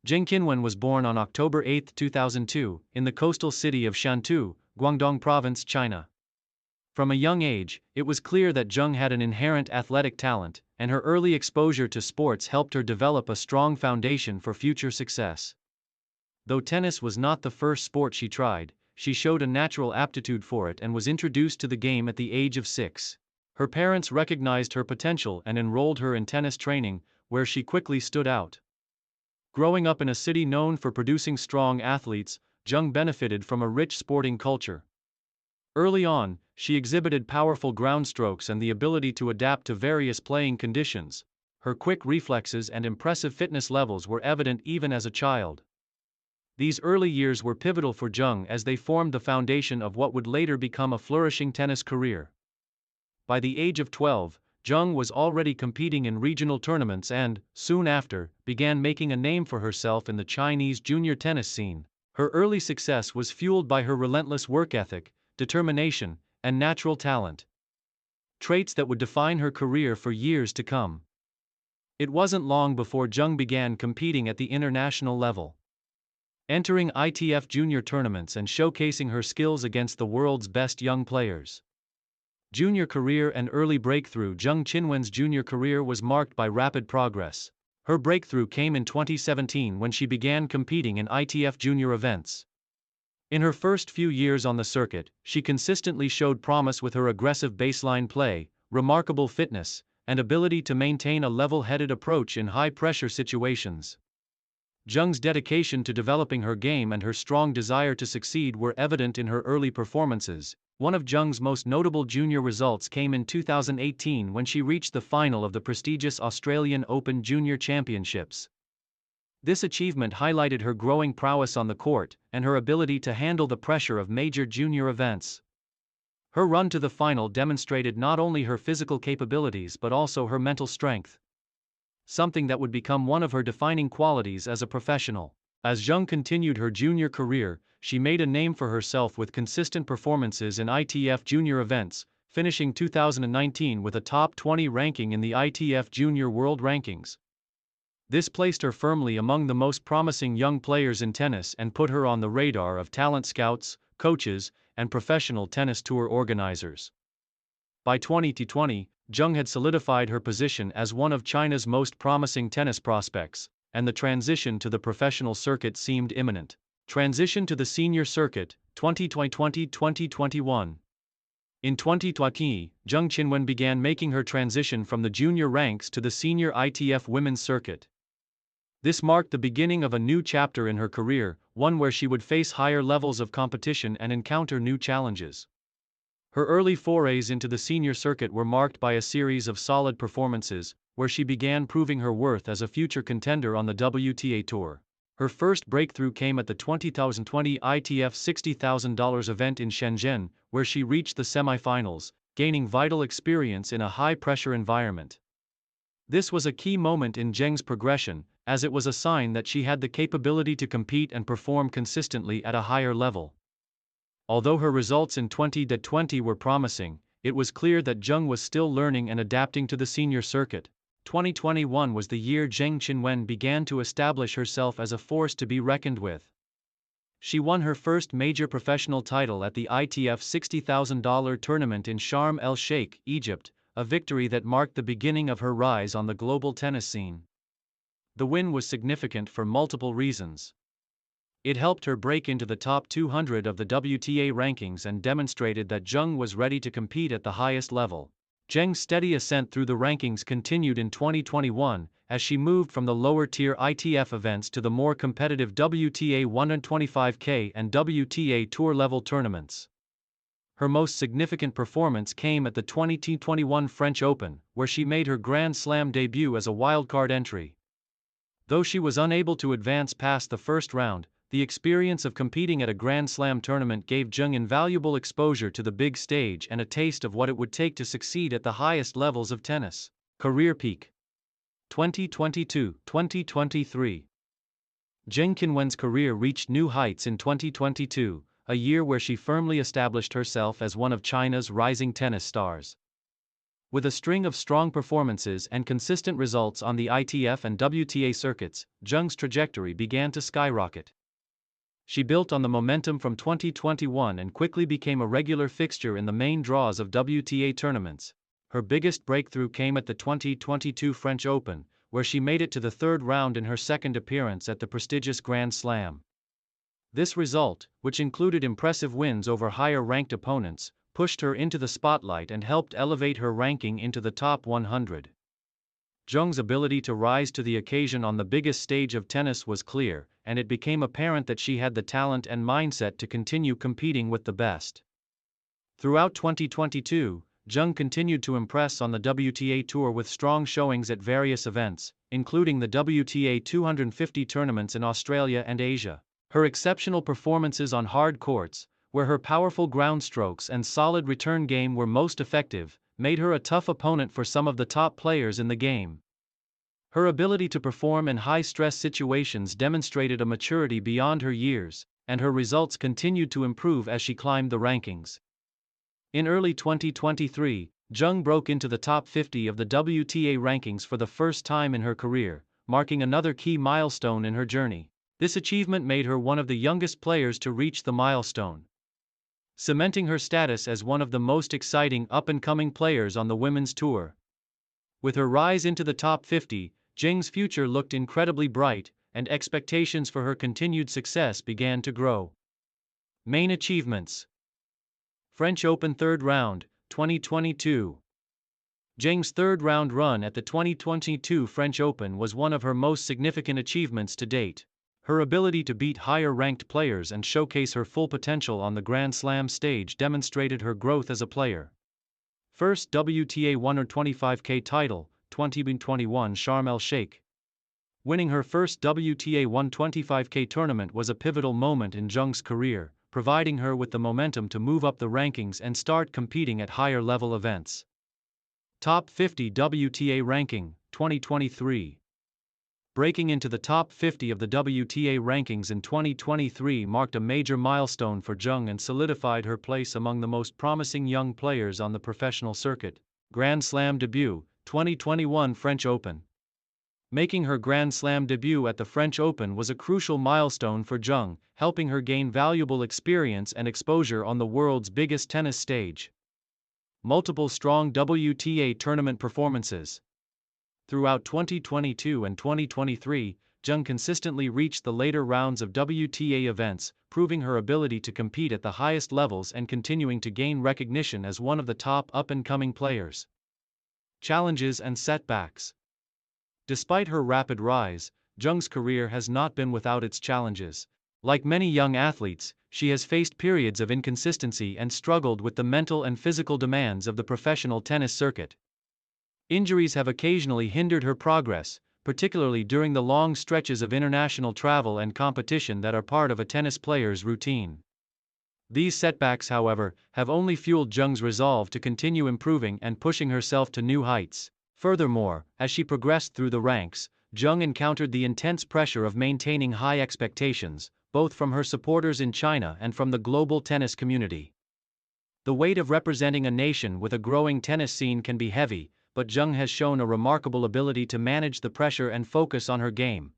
Zheng Qinwen was born on October 8, 2002, in the coastal city of Shantou, Guangdong Province, China. From a young age, it was clear that Zheng had an inherent athletic talent, and her early exposure to sports helped her develop a strong foundation for future success. Though tennis was not the first sport she tried, she showed a natural aptitude for it and was introduced to the game at the age of 6. Her parents recognized her potential and enrolled her in tennis training, where she quickly stood out. Growing up in a city known for producing strong athletes, Zheng benefited from a rich sporting culture. Early on, she exhibited powerful ground strokes and the ability to adapt to various playing conditions. Her quick reflexes and impressive fitness levels were evident even as a child. These early years were pivotal for Zheng as they formed the foundation of what would later become a flourishing tennis career. By the age of 12, Zheng was already competing in regional tournaments and, soon after, began making a name for herself in the Chinese junior tennis scene. Her early success was fueled by her relentless work ethic, determination, and natural talent. Traits that would define her career for years to come. It wasn't long before Zheng began competing at the international level, entering ITF junior tournaments and showcasing her skills against the world's best young players. Junior career and early breakthrough. Zheng Qinwen's junior career was marked by rapid progress. Her breakthrough came in 2017 when she began competing in ITF junior events. In her first few years on the circuit, she consistently showed promise with her aggressive baseline play, remarkable fitness, and ability to maintain a level-headed approach in high-pressure situations. Zheng's dedication to developing her game and her strong desire to succeed were evident in her early performances. One of Zheng's most notable junior results came in 2018 when she reached the final of the prestigious Australian Open Junior Championships. This achievement highlighted her growing prowess on the court and her ability to handle the pressure of major junior events. Her run to the final demonstrated not only her physical capabilities but also her mental strength, something that would become one of her defining qualities as a professional. As Zheng continued her junior career, she made a name for herself with consistent performances in ITF junior events, finishing 2019 with a top 20 ranking in the ITF Junior World Rankings. This placed her firmly among the most promising young players in tennis and put her on the radar of talent scouts, coaches, and professional tennis tour organizers. By 2020, Zheng had solidified her position as one of China's most promising tennis prospects, and the transition to the professional circuit seemed imminent. Transition to the senior circuit, 2020-2021. In 2020, Zheng Qinwen began making her transition from the junior ranks to the senior ITF women's circuit. This marked the beginning of a new chapter in her career, one where she would face higher levels of competition and encounter new challenges. Her early forays into the senior circuit were marked by a series of solid performances, where she began proving her worth as a future contender on the WTA Tour. Her first breakthrough came at the 2020 ITF $60,000 event in Shenzhen, where she reached the semifinals, gaining vital experience in a high-pressure environment. This was a key moment in Zheng's progression, as it was a sign that she had the capability to compete and perform consistently at a higher level. Although her results in 2020 were promising, it was clear that Zheng was still learning and adapting to the senior circuit. 2021 was the year Zheng Qinwen began to establish herself as a force to be reckoned with. She won her first major professional title at the ITF $60,000 tournament in Sharm el-Sheikh, Egypt, a victory that marked the beginning of her rise on the global tennis scene. The win was significant for multiple reasons. It helped her break into the top 200 of the WTA rankings and demonstrated that Zheng was ready to compete at the highest level. Zheng's steady ascent through the rankings continued in 2021, as she moved from the lower-tier ITF events to the more competitive WTA 125K and WTA Tour-level tournaments. Her most significant performance came at the 2021 French Open, where she made her Grand Slam debut as a wildcard entry. Though she was unable to advance past the first round, the experience of competing at a Grand Slam tournament gave Zheng invaluable exposure to the big stage and a taste of what it would take to succeed at the highest levels of tennis. Career peak 2022-2023. Zheng Qinwen's career reached new heights in 2022, a year where she firmly established herself as one of China's rising tennis stars. With a string of strong performances and consistent results on the ITF and WTA circuits, Zheng's trajectory began to skyrocket. She built on the momentum from 2021 and quickly became a regular fixture in the main draws of WTA tournaments. Her biggest breakthrough came at the 2022 French Open, where she made it to the third round in her second appearance at the prestigious Grand Slam. This result, which included impressive wins over higher-ranked opponents, pushed her into the spotlight and helped elevate her ranking into the top 100. Zheng's ability to rise to the occasion on the biggest stage of tennis was clear, and it became apparent that she had the talent and mindset to continue competing with the best. Throughout 2022, Zheng continued to impress on the WTA Tour with strong showings at various events, including the WTA 250 tournaments in Australia and Asia. Her exceptional performances on hard courts, where her powerful ground strokes and solid return game were most effective, made her a tough opponent for some of the top players in the game. Her ability to perform in high-stress situations demonstrated a maturity beyond her years, and her results continued to improve as she climbed the rankings. In early 2023, Zheng broke into the top 50 of the WTA rankings for the first time in her career, marking another key milestone in her journey. This achievement made her one of the youngest players to reach the milestone, cementing her status as one of the most exciting up-and-coming players on the women's tour. With her rise into the top 50, Zheng's future looked incredibly bright, and expectations for her continued success began to grow. Main achievements: French Open Third Round, 2022. Zheng's third-round run at the 2022 French Open was one of her most significant achievements to date. Her ability to beat higher-ranked players and showcase her full potential on the Grand Slam stage demonstrated her growth as a player. First WTA 125K title, 2021 Sharm el-Sheikh. Winning her first WTA 125K tournament was a pivotal moment in Zheng's career, providing her with the momentum to move up the rankings and start competing at higher-level events. Top 50 WTA ranking, 2023. Breaking into the top 50 of the WTA rankings in 2023 marked a major milestone for Zheng and solidified her place among the most promising young players on the professional circuit. Grand Slam debut, 2021 French Open. Making her Grand Slam debut at the French Open was a crucial milestone for Zheng, helping her gain valuable experience and exposure on the world's biggest tennis stage. Multiple strong WTA tournament performances. Throughout 2022 and 2023, Zheng consistently reached the later rounds of WTA events, proving her ability to compete at the highest levels and continuing to gain recognition as one of the top up-and-coming players. Challenges and setbacks. Despite her rapid rise, Zheng's career has not been without its challenges. Like many young athletes, she has faced periods of inconsistency and struggled with the mental and physical demands of the professional tennis circuit. Injuries have occasionally hindered her progress, particularly during the long stretches of international travel and competition that are part of a tennis player's routine. These setbacks, however, have only fueled Zheng's resolve to continue improving and pushing herself to new heights. Furthermore, as she progressed through the ranks, Zheng encountered the intense pressure of maintaining high expectations, both from her supporters in China and from the global tennis community. The weight of representing a nation with a growing tennis scene can be heavy, but Zheng has shown a remarkable ability to manage the pressure and focus on her game,